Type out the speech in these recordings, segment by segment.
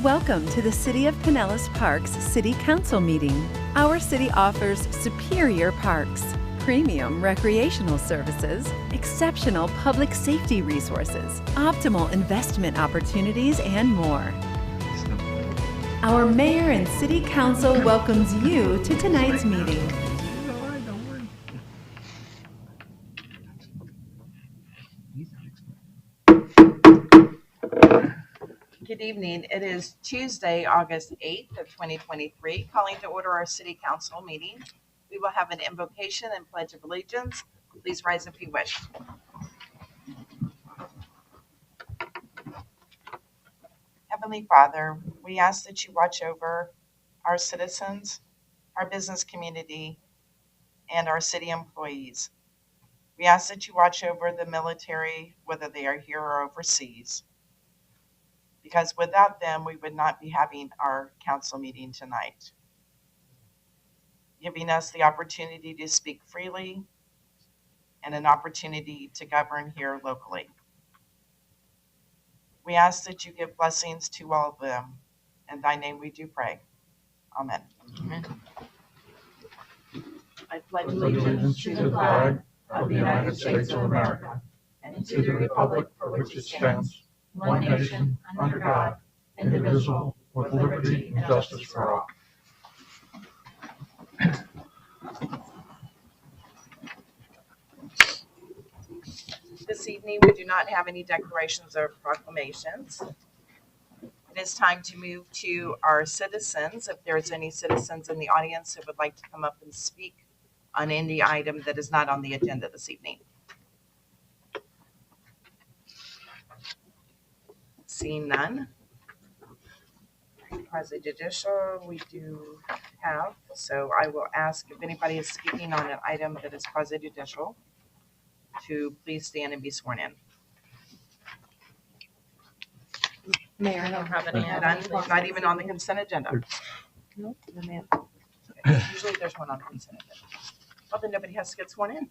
Welcome to the City of Pinellas Parks City Council meeting. Our city offers superior parks, premium recreational services, exceptional public safety resources, optimal investment opportunities, and more. Our mayor and city council welcomes you to tonight's meeting. Good evening. It is Tuesday, August 8th of 2023. Calling to order our city council meeting. We will have an invocation and pledge of allegiance. Please rise if you wish. Heavenly Father, we ask that you watch over our citizens, our business community, and our city employees. We ask that you watch over the military, whether they are here or overseas, because without them, we would not be having our council meeting tonight, giving us the opportunity to speak freely and an opportunity to govern here locally. We ask that you give blessings to all of them. In thy name we do pray. Amen. Amen. I pledge allegiance to the flag of the United States of America and to the republic for which it stands, one nation, under God, indivisible, with liberty and justice for all. This evening, we do not have any declarations or proclamations. It is time to move to our citizens. If there's any citizens in the audience who would like to come up and speak on any item that is not on the agenda this evening. Seeing none. Quasi-judicial, we do have, so I will ask if anybody is speaking on an item that is quasi-judicial to please stand and be sworn in. Mayor, I don't have any. Not even on the consent agenda. Nope. Usually there's one on the consent agenda. Well, then nobody has to get sworn in.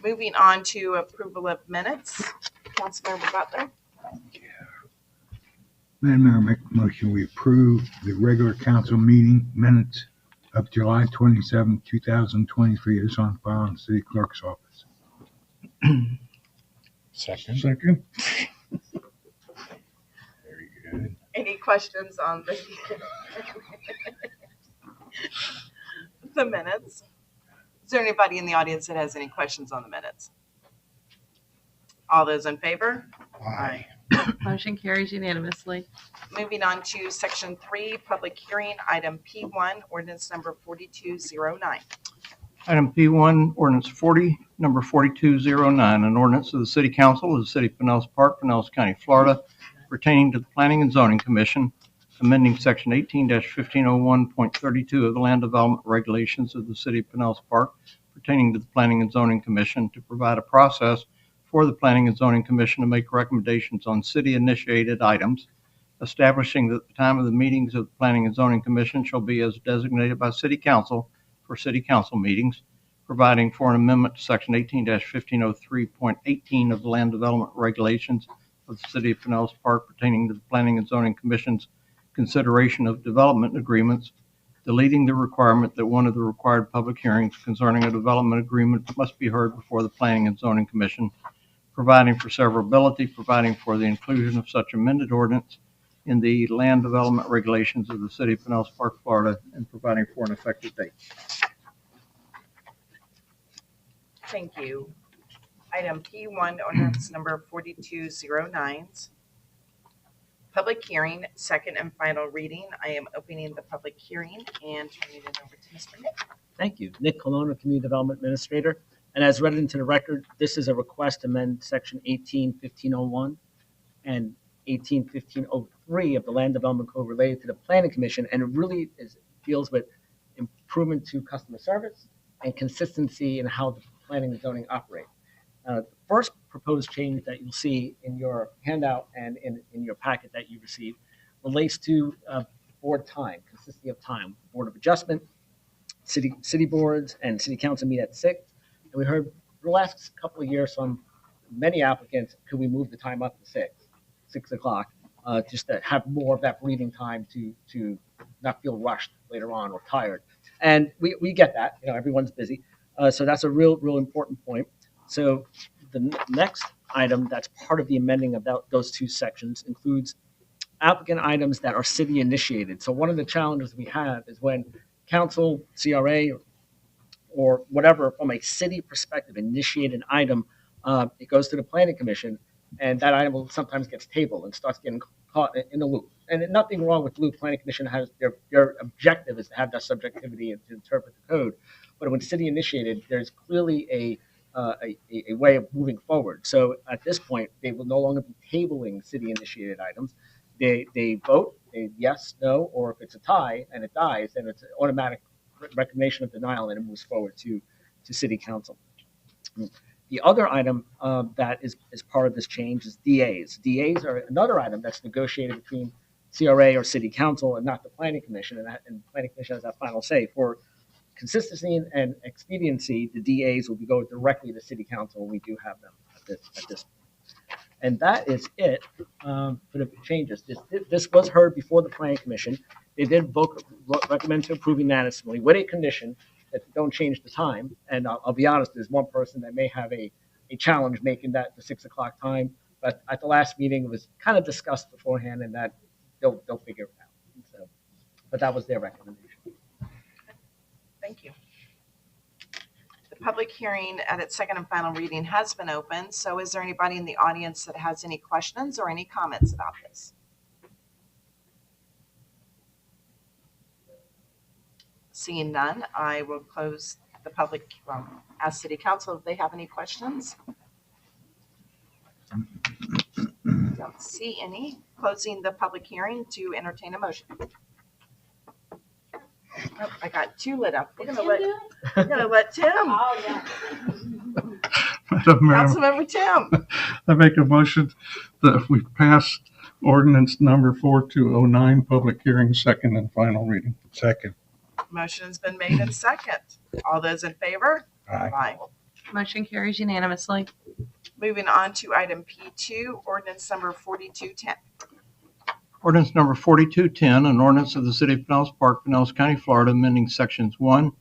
Moving on to approval of minutes. Councilmember Butler. Madam Mayor, make a motion we approve the regular council meeting minutes of July 27, 2023 as on file in the city clerk's office. Second. Very good. Any questions on the minutes? Is there anybody in the audience that has any questions on the minutes? All those in favor? Aye. Motion carries unanimously. Moving on to section 3, public hearing, item P1, ordinance number 4209. Item P1, ordinance number 4209, an ordinance of the City Council of the City of Pinellas Park, Pinellas County, Florida, pertaining to the Planning and Zoning Commission, amending section 18-1501.32 of the Land Development Regulations of the City of Pinellas Park, pertaining to the Planning and Zoning Commission, to provide a process for the Planning and Zoning Commission to make recommendations on city-initiated items, establishing that the time of the meetings of the Planning and Zoning Commission shall be as designated by City Council for City Council meetings, providing for an amendment to Section 18-1503.18 of the Land Development Regulations of the City of Pinellas Park pertaining to the Planning and Zoning Commission's consideration of development agreements, deleting the requirement that one of the required public hearings concerning a development agreement must be heard before the Planning and Zoning Commission, providing for severability, providing for the inclusion of such amended ordinance in the Land Development Regulations of the City of Pinellas Park, Florida, and providing for an effective date. Thank you. Item P1, ordinance number 4209. Public hearing, second and final reading. I am opening the public hearing and turning it over to Mr. Nick. Thank you. Nick Colonna, Community Development Administrator. And as read into the record, this is a request to amend Section 18-1501 and 18-1503 of the Land Development Code related to the Planning Commission, and it really deals with improvement to customer service and consistency in how the planning and zoning operate. The first proposed change that you'll see in your handout and in your packet that you received relates to board time, consistency of time. Board of Adjustment, city boards, and city council meet at 6. And we heard the last couple of years from many applicants, could we move the time up to 6 o'clock? just to have more of that breathing time to not feel rushed later on or tired. And we get that, everyone's busy. So that's a real important point. So the next item that's part of the amending of those two sections includes applicant items that are city initiated. So one of the challenges we have is when council, CRA, or whatever from a city perspective initiate an item, it goes to the planning commission, and that item will sometimes gets tabled and starts getting caught in the loop. And nothing wrong with the loop. Planning commission has their objective is to have that subjectivity and to interpret the code. But when city initiated, there's clearly a way of moving forward. So at this point, they will no longer be tabling city initiated items. They vote, yes, no, or if it's a tie and it dies, then it's an automatic recognition of denial and it moves forward to city council. The other item that is part of this change is DAs. DAs are another item that's negotiated between CRA or city council and not the planning commission, and the planning commission has that final say. For consistency and expediency, the DAs will go directly to city council when we do have them at this. And that is it for the changes. This was heard before the planning commission. They did recommend to approve unanimously with a condition that they don't change the time. And I'll be honest, there's one person that may have a challenge making that the 6 o'clock time. But at the last meeting, it was kind of discussed beforehand, and that they'll figure it out. So, but that was their recommendation. Thank you. The public hearing at its second and final reading has been opened. So is there anybody in the audience that has any questions or any comments about this? Seeing none, I will close the public, ask City Council if they have any questions. Don't see any. Closing the public hearing to entertain a motion. Oh, I got two lit up. We're gonna let Tim. Oh, yeah. Madam Mayor, Councilmember Tim. I make a motion that we pass ordinance number 4209, public hearing, second and final reading. Second. Motion's been made in second. All those in favor? Aye. Motion carries unanimously. Moving on to item P2, ordinance number 4210. Ordinance number 4210, an ordinance of the City of Pinellas Park, Pinellas County, Florida, amending sections 1,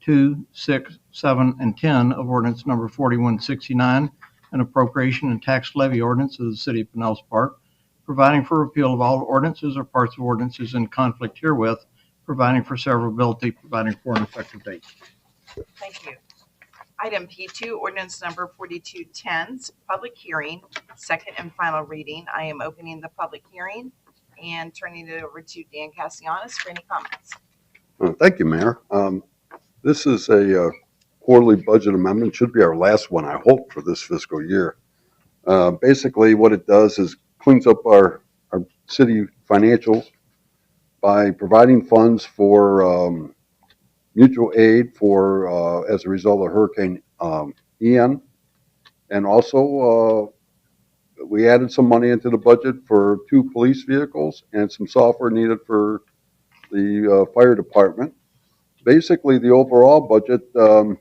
2, 6, 7, and 10 of ordinance number 4169, an appropriation and tax levy ordinance of the City of Pinellas Park, providing for repeal of all ordinances or parts of ordinances in conflict herewith, providing for severability, providing for an effective date. Thank you. Item P2, ordinance number 4210's public hearing, second and final reading. I am opening the public hearing and turning it over to Dan Castellanos for any comments. Thank you, Mayor. This is a quarterly budget amendment. Should be our last one, I hope, for this fiscal year. Basically, what it does is cleans up our city financials by providing funds for mutual aid for as a result of Hurricane Ian, and also we added some money into the budget for 2 police vehicles and some software needed for the fire department. Basically, the overall budget, the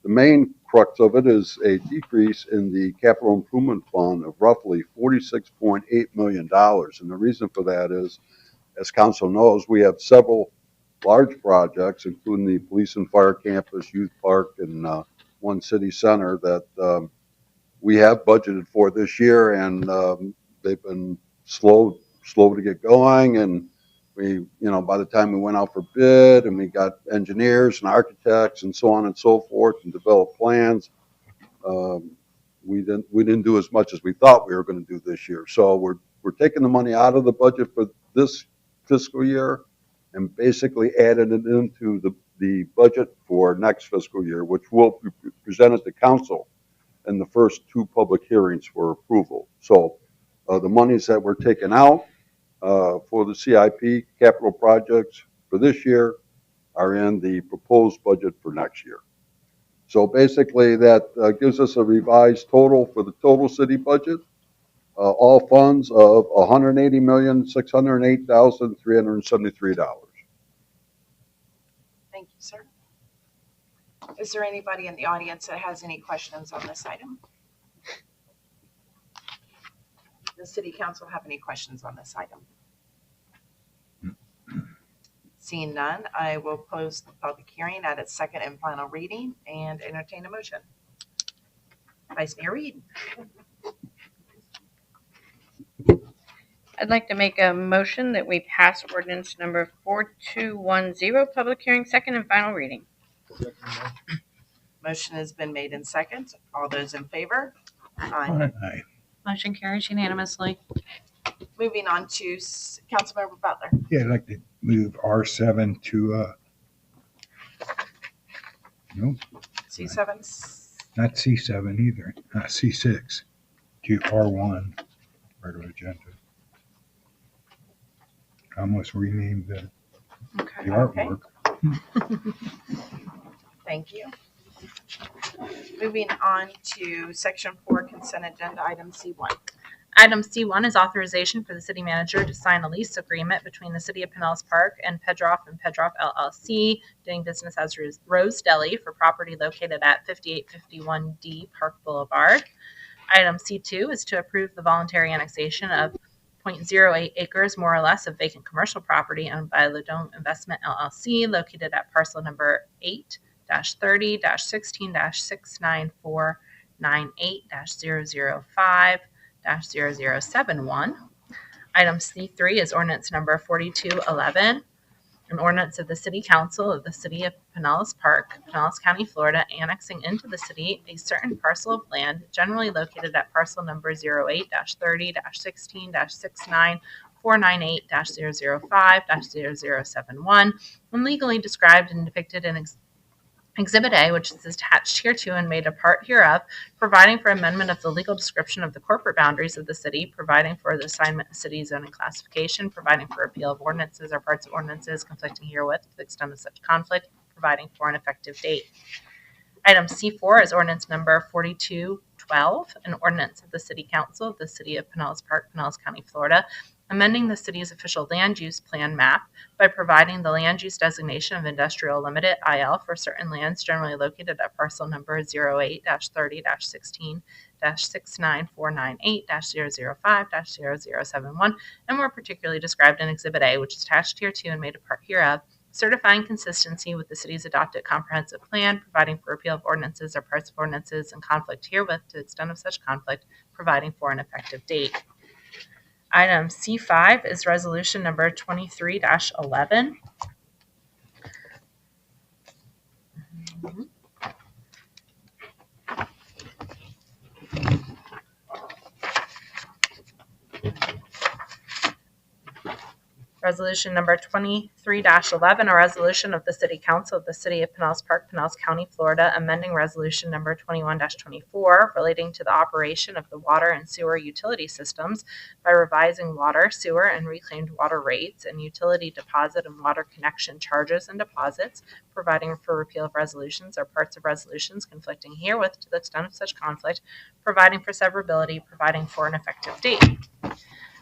main crux of it is a decrease in the capital improvement fund of roughly $46.8 million. And the reason for that is, as council knows, we have several large projects, including the police and fire campus, youth park, and one city center that we have budgeted for this year, and they've been slow to get going. And we, by the time we went out for bid and we got engineers and architects and so on and so forth and developed plans, we didn't do as much as we thought we were going to do this year. So we're taking the money out of the budget for this fiscal year and basically added it into the budget for next fiscal year, which will be presented to council in the first 2 public hearings for approval. So the monies that were taken out for the CIP capital projects for this year are in the proposed budget for next year. So basically that gives us a revised total for the total city budget, all funds of $180,608,373. Thank you, sir. Is there anybody in the audience that has any questions on this item? Does City Council have any questions on this item? Seeing none, I will close the public hearing at its second and final reading and entertain a motion. Vice Mayor Reed. I'd like to make a motion that we pass ordinance number 4210, public hearing, second and final reading. Motion has been made in second. All those in favor? Aye. Aye. Aye. Motion carries unanimously. Moving on to Councilmember Butler. Yeah, I'd like to move R7 to, no, C7. not C7 either, not C6, to R1, regular agenda. I almost renamed the Okay. artwork. Thank you. Moving on to Section 4 consent agenda item C1. Item C1 is authorization for the city manager to sign a lease agreement between the City of Pinellas Park and Pedroff LLC, doing business as Rose Deli for property located at 5851D Park Boulevard. Item C2 is to approve the voluntary annexation of 0.08 acres, more or less, of vacant commercial property owned by Ladome Investment LLC, located at parcel number 8-30-16-6998-005-0071. Item C3 is ordinance number 4211, an ordinance of the City Council of the City of Pinellas Park, Pinellas County, Florida, annexing into the city a certain parcel of land generally located at parcel number 08-30-16-69-498-005-0071, and legally described and depicted in Exhibit A, which is attached hereto and made a part hereof, providing for amendment of the legal description of the corporate boundaries of the city, providing for the assignment of city zoning classification, providing for appeal of ordinances or parts of ordinances conflicting herewith to the extent of such conflict, providing for an effective date. Item C4 is ordinance number 4212, an ordinance of the City Council of the City of Pinellas Park, Pinellas County, Florida, amending the city's official land use plan map by providing the land use designation of Industrial Limited IL for certain lands generally located at parcel number 08-30-16-69498-005-0071, and more particularly described in Exhibit A, which is attached hereto and made a part hereof, certifying consistency with the city's adopted comprehensive plan, providing for repeal of ordinances or parts of ordinances in conflict herewith to the extent of such conflict, providing for an effective date. Item C5 is resolution number 23-11. Resolution number 23-11, a resolution of the City Council of the City of Pinellas Park, Pinellas County, Florida, amending resolution number 21-24 relating to the operation of the water and sewer utility systems by revising water, sewer, and reclaimed water rates and utility deposit and water connection charges and deposits, providing for repeal of resolutions or parts of resolutions conflicting herewith to the extent of such conflict, providing for severability, providing for an effective date.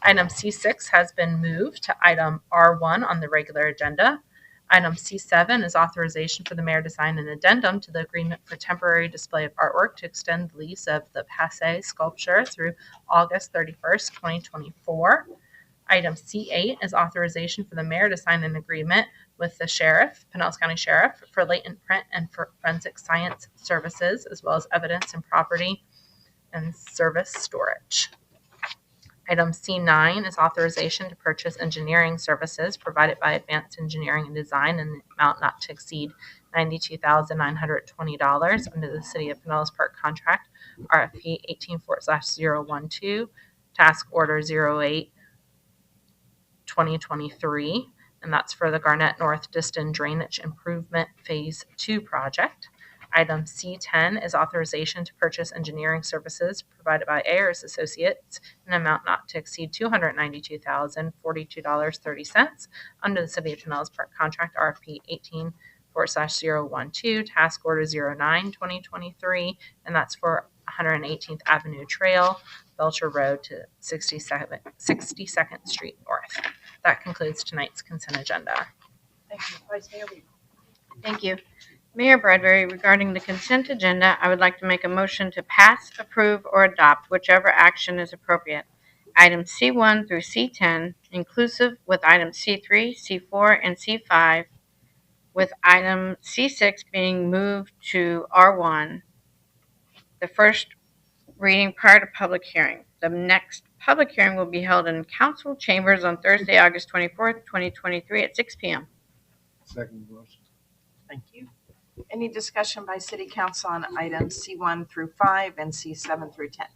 Item C6 has been moved to item R1 on the regular agenda. Item C7 is authorization for the mayor to sign an addendum to the agreement for temporary display of artwork to extend the lease of the Passe sculpture through August 31st, 2024. Item C8 is authorization for the mayor to sign an agreement with the sheriff, Pinellas County Sheriff, for latent print and for forensic science services, as well as evidence and property and service storage. Item C9 is authorization to purchase engineering services provided by Advanced Engineering and Design in the amount not to exceed $92,920 under the City of Pinellas Park contract, RFP 18/012, Task Order 08/2023, and that's for the Garnett North Diston Drainage Improvement Phase 2 project. Item C10 is authorization to purchase engineering services provided by Ayers Associates in an amount not to exceed $292,042.30 under the City of Pinellas Park contract, RFP 18/012, Task Order 09/2023, and that's for 118th Avenue Trail, Belcher Road to 62nd Street North. That concludes tonight's consent agenda. Thank you. Vice Mayor Reed. Thank you. Mayor Bradbury, regarding the consent agenda, I would like to make a motion to pass, approve, or adopt whichever action is appropriate. items C1 through C10, inclusive with items C3, C4, and C5, with item C6 being moved to R1. The first reading prior to public hearing. The next public hearing will be held in council chambers on Thursday, August 24th, 2023 at 6 p.m. Second motion. Thank you. Any discussion by city council on items C1 through 5 and C7 through 10?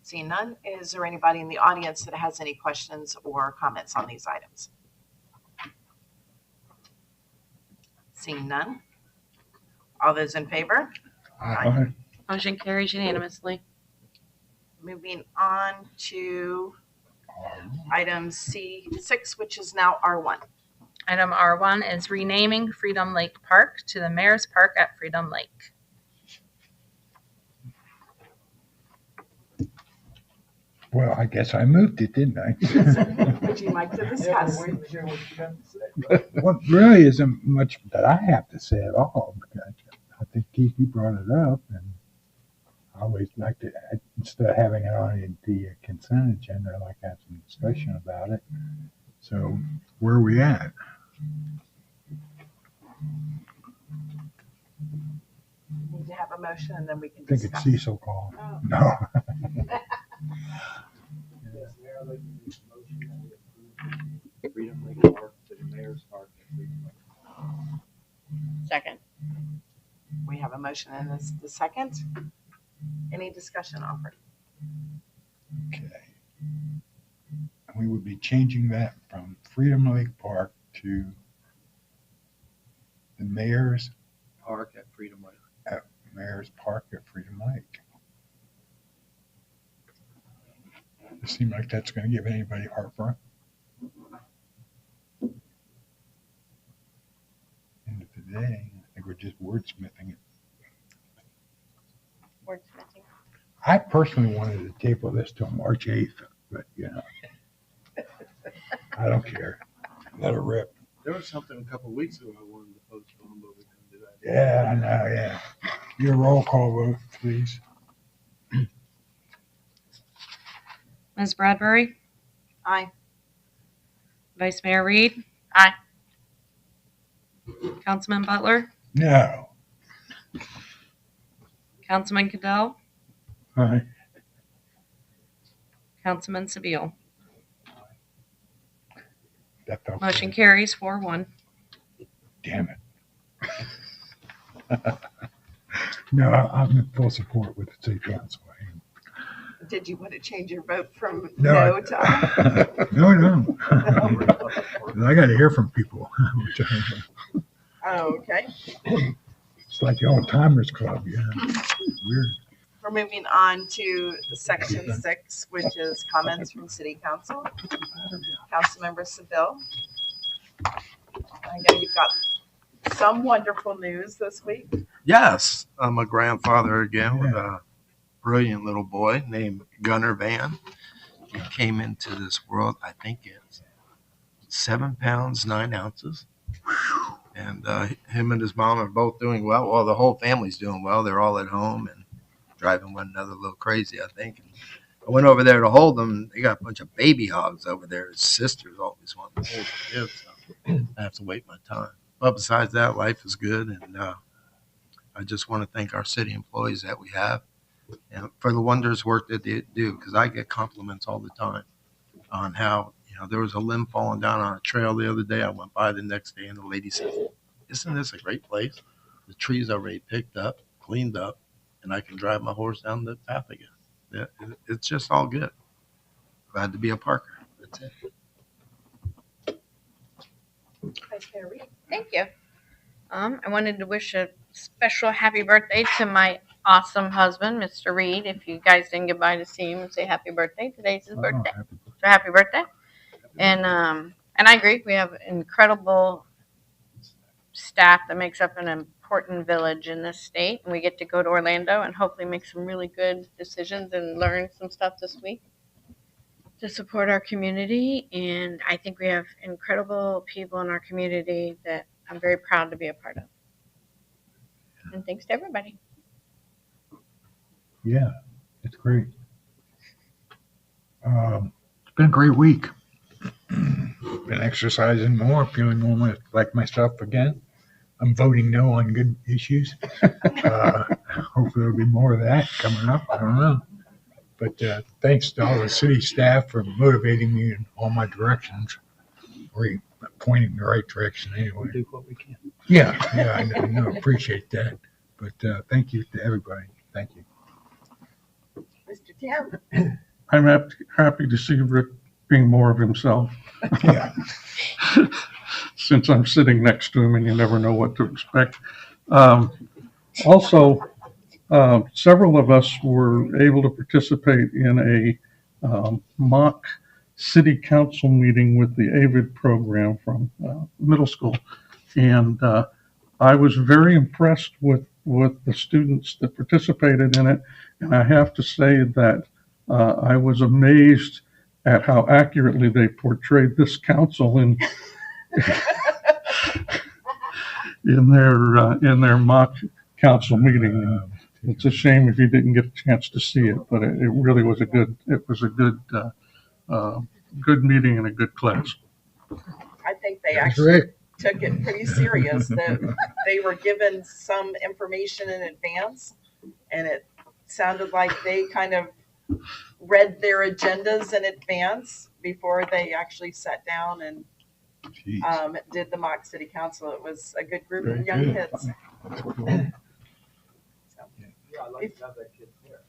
Seeing none, is there anybody in the audience that has any questions or comments on these items? Seeing none. All those in favor? Aye. Motion carries unanimously. Moving on to item C6, which is now R1. Item R1 is renaming Freedom Lake Park to the Mayor's Park at Freedom Lake. Well, I guess I moved it, didn't I? Would you like to discuss? Well, really isn't much that I have to say at all. I think Kiki brought it up, and I always like to, instead of having it on the consent agenda, I like to have some discussion about it. So, where are we at? Need to have a motion and then we can I think discuss. it's Cecil call. No. Freedom Lake Park to the Mayor's Park at Freedom Lake. Second. We have a motion and this the second. Any discussion offered? Okay. We would be changing that from Freedom Lake Park to the Mayor's Park at Freedom Lake. Park at Freedom Lake. It seems like that's going to give anybody heartburn. End of the day, I think we're just wordsmithing it. Wordsmithing. I personally wanted to table this till March 8th, but I don't care. Let it rip. There was something a couple of weeks ago I wanted to postpone, but we couldn't do that. Yeah, I know, yeah. Your roll call vote, please. Ms. Bradbury? Aye. Vice Mayor Reed? Aye. Councilman Butler? No. Councilman Cadell? Aye. Councilman Sabille? That felt Motion good. carries 4-1. Damn it. No, I'm in full support with the city council. Did you want to change your vote from No, no to aye? No. I got to hear from people. Oh, okay. It's like the old timers club, Weird. We're moving on to section 6, which is comments from city council. Councilmember Seville. I know you've got some wonderful news this week. Yes, I'm a grandfather again with a brilliant little boy named Gunnar Van. He came into this world, I think it's 7 pounds, 9 ounces. And him and his mom are both doing well. Well, the whole family's doing well. They're all at home and driving one another a little crazy, I think. And I went over there to hold them. They got a bunch of baby hogs over there. His sisters always want to hold the kids, so I have to wait my time. But besides that, life is good. And I just want to thank our city employees that we have and for the wondrous work that they do, because I get compliments all the time on how, there was a limb falling down on a trail the other day. I went by the next day and the lady said, "Isn't this a great place? The trees already picked up, cleaned up, and I can drive my horse down the path again." It's just all good. Glad to be a Parker. That's it. Vice Mayor Reed. Thank you. I wanted to wish a special happy birthday to my awesome husband, Mr. Reed. If you guys didn't get by to see him and say happy birthday, today's his birthday. So happy birthday. And I agree. We have incredible staff that makes up an important village in this state. And we get to go to Orlando and hopefully make some really good decisions and learn some stuff this week to support our community. And I think we have incredible people in our community that I'm very proud to be a part of. And thanks to everybody. Yeah, it's great. It's been a great week. Been exercising more, feeling more like myself again. I'm voting no on good issues. Hopefully there'll be more of that coming up. I don't know. But thanks to all the city staff for motivating me in all my directions, or pointing the right direction anyway. We do what we can. Yeah, I know, appreciate that. But thank you to everybody. Thank you. Mr. Tim? I'm happy to see Rick being more of himself. Yeah. Since I'm sitting next to him and you never know what to expect. Also, several of us were able to participate in a mock city council meeting with the AVID program from middle school. And I was very impressed with the students that participated in it. And I have to say that I was amazed at how accurately they portrayed this council in their mock council meeting. It's a shame if you didn't get a chance to see it, but it really was a good meeting and a good class. I think they That's actually right. took it pretty serious, that they were given some information in advance, and it sounded like they kind of read their agendas in advance before they actually sat down and Jeez. did the mock city council. It was a good group Very of young good. kids. That's cool. So. Yeah, I'd like to have that kid there.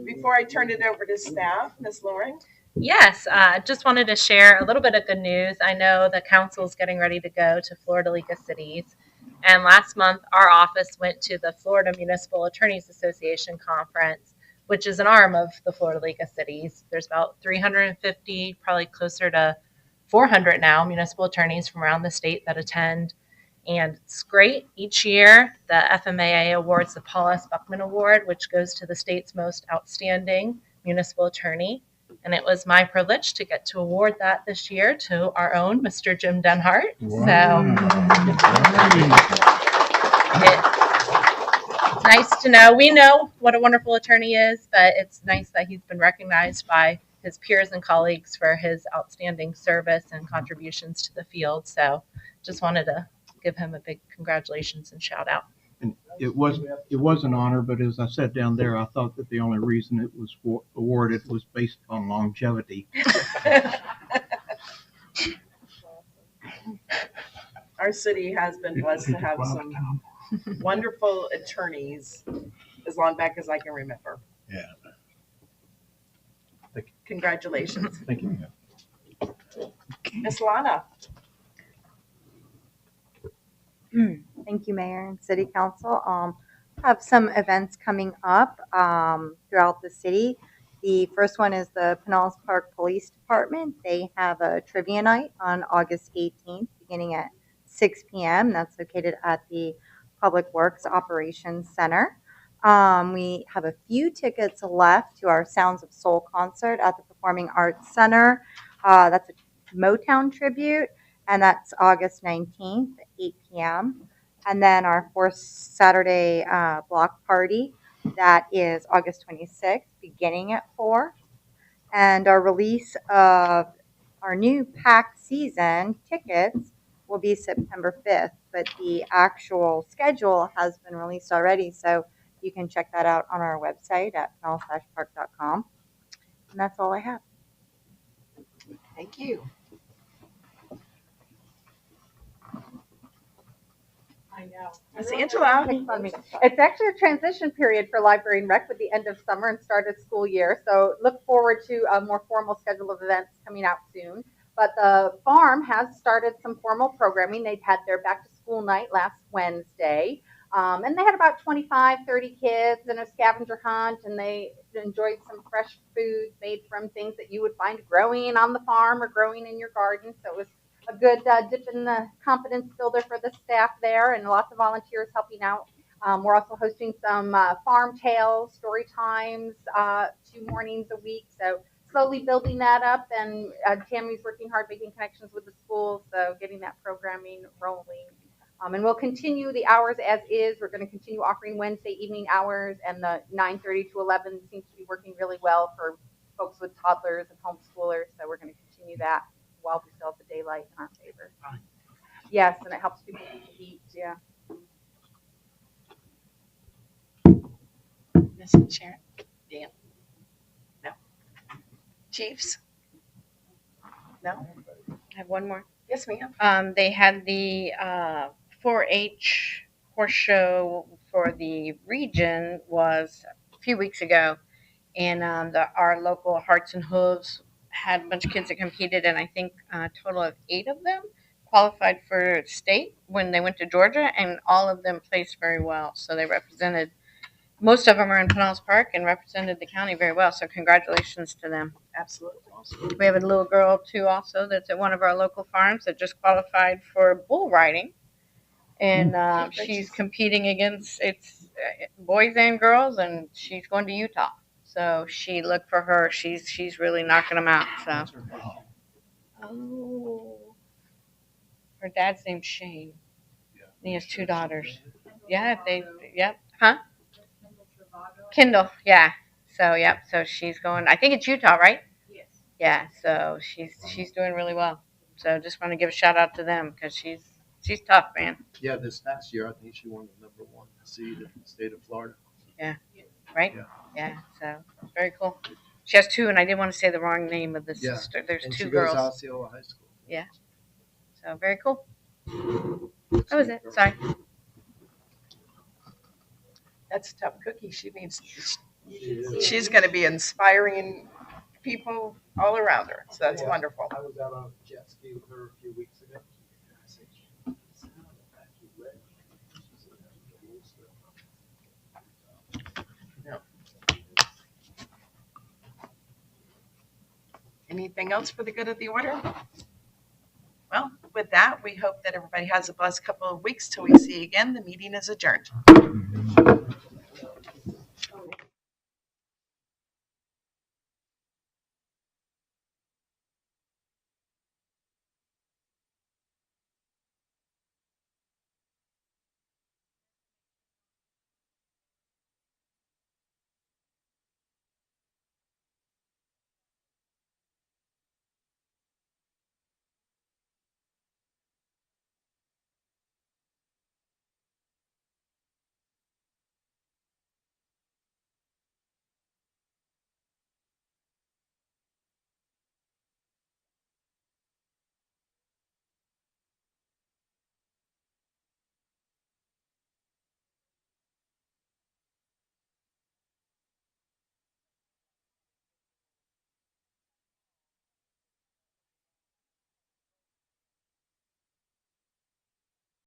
Before I turn it over to staff, Ms. Lauren? Yes, just wanted to share a little bit of good news. I know the council's getting ready to go to Florida League of Cities. And last month, our office went to the Florida Municipal Attorneys Association Conference, which is an arm of the Florida League of Cities. There's about 350, probably closer to 400 now, municipal attorneys from around the state that attend. And it's great. Each year, the FMAA awards the Paul S. Buckman Award, which goes to the state's most outstanding municipal attorney. And it was my privilege to get to award that this year to our own Mr. Jim Denhart. Wow. It's nice to know. We know what a wonderful attorney is, but it's nice that he's been recognized by his peers and colleagues for his outstanding service and contributions to the field. So just wanted to give him a big congratulations and shout out. And it was an honor, but as I said down there, I thought that the only reason it was awarded was based on longevity. Our city has been blessed to have some wonderful attorneys as long back as I can remember. Yeah. Thank you. Congratulations. Thank you. Ms. Lana? Thank you, Mayor and City Council. Have some events coming up throughout the city. The first one is the Pinellas Park Police Department. They have a trivia night on August 18th, beginning at 6 p.m. That's located at the Public Works Operations Center. We have a few tickets left to our Sounds of Soul concert at the Performing Arts Center. That's a Motown tribute, and that's August 19th at 8 p.m. And then our fourth Saturday block party, that is August 26th, beginning at 4. And our release of our new pack season tickets will be September 5th, but the actual schedule has been released already, so you can check that out on our website at pinellas-park.com. And that's all I have. Thank you. I know. Ms. Angela? It's actually a transition period for Library and Rec with the end of summer and start of school year. So look forward to a more formal schedule of events coming out soon. But the farm has started some formal programming. They've had their back to school night last Wednesday. And they had about 25, 30 kids and a scavenger hunt, and they enjoyed some fresh food made from things that you would find growing on the farm or growing in your garden. So it was a good dip in the confidence builder for the staff there, and lots of volunteers helping out. We're also hosting some farm tales, story times, 2 mornings a week. So slowly building that up, and Tammy's working hard making connections with the schools, so getting that programming rolling. And we'll continue the hours as is. We're going to continue offering Wednesday evening hours, and the 9:30 to 11 seems to be working really well for folks with toddlers and homeschoolers. So we're going to continue that while we still have the daylight in our favor. Yes, and it helps people with the heat. Yeah. Mrs. Sharon? Dan? No. Chiefs? No? I have one more. Yes, ma'am. They had the 4-H horse show for the region was a few weeks ago, and our local Hearts and Hooves had a bunch of kids that competed, and I think a total of 8 of them qualified for state when they went to Georgia, and all of them placed very well. So they represented. Most of them are in Pinellas Park and represented the county very well. So congratulations to them. Absolutely. We have a little girl too, also that's at one of our local farms that just qualified for bull riding, and she's competing against boys and girls, and she's going to Utah. So she looked for her. She's really knocking them out. So, her dad's name's Shane. And he has 2 daughters. Yeah, huh? Kendall, yeah. So so she's going. I think it's Utah, right? Yes. Yeah, so she's doing really well. So just want to give a shout out to them because she's tough, man. Yeah, this past year, I think she won the #1 seed in the state of Florida. Right? Yeah. So very cool. She has 2, and I didn't want to say the wrong name of the sister. There's And 2 she girls. goes to Osceola High School. So very cool. That was it. Sorry. That's a tough cookie. She's going to be inspiring people all around her. So that's wonderful. I was out on a jet ski with her a few weeks ago. Anything else for the good of the order? Well, with that, we hope that everybody has a blessed couple of weeks till we see you again. The meeting is adjourned.